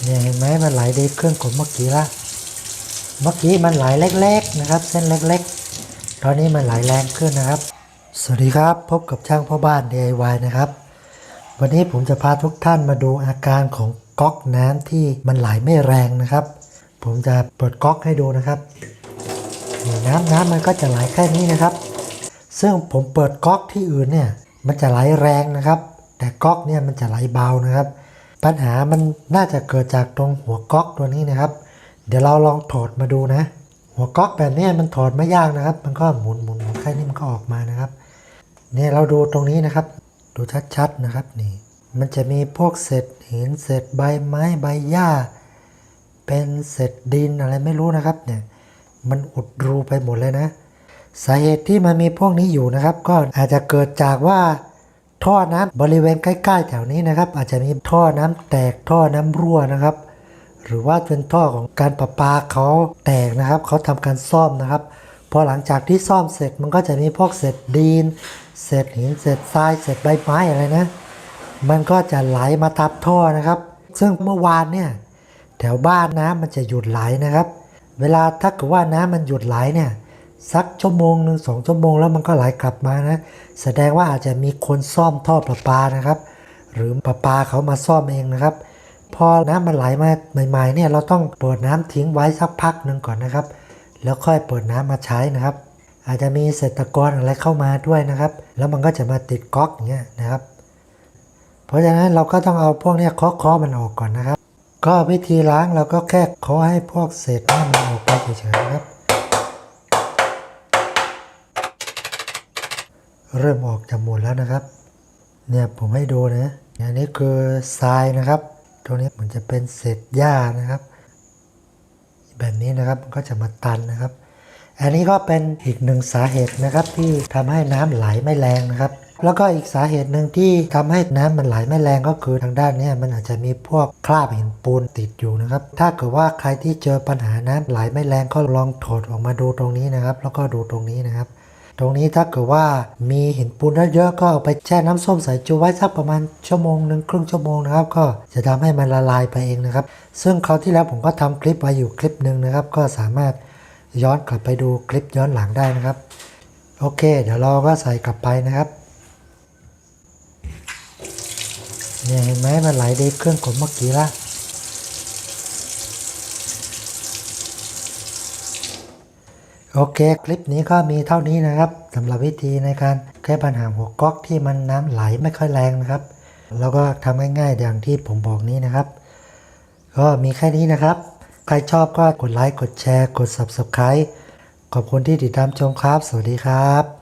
เนี่ยเห็นไหมมันไหลดีขึ้นกว่าเมื่อกี้ละเมื่อกี้มันไหลเล็กๆนะครับเส้นเล็กๆตอนนี้มันไหลแรงขึ้นนะครับสวัสดีครับพบกับช่างพ่อบ้าน DIY นะครับวันนี้ผมจะพาทุกท่านมาดูอาการของก๊อกน้ำที่มันไหลไม่แรงนะครับผมจะเปิดก๊อกให้ดูนะครับน้ำมันก็จะไหลแค่นี้นะครับซึ่งผมเปิดก๊อกที่อื่นเนี่ยมันจะไหลแรงนะครับแต่ก๊อกเนี่ยมันจะไหลเบานะครับปัญหามันน่าจะเกิดจากตรงหัวก๊อกตัวนี้นะครับเดี๋ยวเราลองถอดมาดูนะหัวก๊อกแบบนี้มันถอดไม่ยากนะครับมันก็หมุนแค่นี้มันก็ออกมานะครับเนี่ยเราดูตรงนี้นะครับดูชัดๆนะครับนี่มันจะมีพวกเศษหินเศษใบไม้ใบหญ้าเป็นเศษดินอะไรไม่รู้นะครับเนี่ยมันอุดรูไปหมดเลยนะสาเหตุที่มันมีพวกนี้อยู่นะครับก็อาจจะเกิดจากว่าท่อน้ำบริเวณใกล้ๆแถวนี้นะครับอาจจะมีท่อน้ำแตกท่อน้ำรั่วนะครับหรือว่าเป็นท่อของการประปาเขาแตกนะครับเขาทำการซ่อมนะครับพอหลังจากที่ซ่อมเสร็จมันก็จะมีพวกเศษดินเศษหินเศษทรายเศษใบไม้อะไรนะมันก็จะไหลมาทับท่อนะครับซึ่งเมื่อวานเนี่ยแถวบ้านน้ำมันจะหยุดไหลนะครับเวลาถ้าเกิดว่าน้ำมันหยุดไหลเนี่ยสักชั่วโมงหนึ่ง2 ชั่วโมงแล้วมันก็ไหลกลับมานะแสดงว่าอาจจะมีคนซ่อมท่อประปานะครับหรือประปาเขามาซ่อมเองนะครับพอน้ำมันไหลมาใหม่ๆเนี่ยเราต้องเปิดน้ำทิ้งไว้สักพักหนึ่งก่อนนะครับแล้วค่อยเปิดน้ำมาใช้นะครับอาจจะมีเศรษฐกรอะไรเข้ามาด้วยนะครับแล้วมันก็จะมาติดก๊อกอย่างเงี้ยนะครับเพราะฉะนั้นเราก็ต้องเอาพวกนี้เคาะมันออกก่อนนะครับก็วิธีล้างเราก็แค่เคาะให้พวกเศษน้ำมันออกไปเฉยๆนะครับเริ่มออกจากหมดแล้วนะครับเนี่ยผมให้ดูนะอันนี้คือทรายนะครับตรงนี้มันจะเป็นเศษหญ้านะครับแบบนี้นะครับมันก็จะมาตันนะครับอันนี้ก็เป็นอีกหนึ่งสาเหตุนะครับที่ทำให้น้ำไหลไม่แรงนะครับแล้วก็อีกสาเหตุหนึ่งที่ทำให้น้ำมันไหลไม่แรงก็คือทางด้านนี้มันอาจจะมีพวกคราบหินปูนติดอยู่นะครับถ้าเกิดว่าใครที่เจอปัญหาน้ำไหลไม่แรงก็ลองถอดออกมาดูตรงนี้นะครับแล้วก็ดูตรงนี้นะครับตรงนี้ถ้าเกิดว่ามีหินปูนเยอะๆก็เอาไปแช่น้ำส้มสายชูไว้สักประมาณชั่วโมงหนึ่งครึ่งชั่วโมงนะครับก็จะทำให้มันละลายไปเองนะครับซึ่งคราวที่แล้วผมก็ทำคลิปไว้อยู่คลิปหนึ่งนะครับก็สามารถย้อนกลับไปดูคลิปย้อนหลังได้นะครับโอเคเดี๋ยวเราก็ใส่กลับไปนะครับเนี่ยเห็นไหมมันไหลดีขึ้นกว่าเมื่อกี้ละโอเคคลิปนี้ก็มีเท่านี้นะครับสำหรับวิธีในการแก้ปัญหาหัวก๊อกที่มันน้ำไหลไม่ค่อยแรงนะครับแล้วก็ทำง่ายๆอย่างที่ผมบอกนี้นะครับก็มีแค่นี้นะครับใครชอบก็กดไลค์กดแชร์กด Subscribe ขอบคุณที่ติดตามชมครับสวัสดีครับ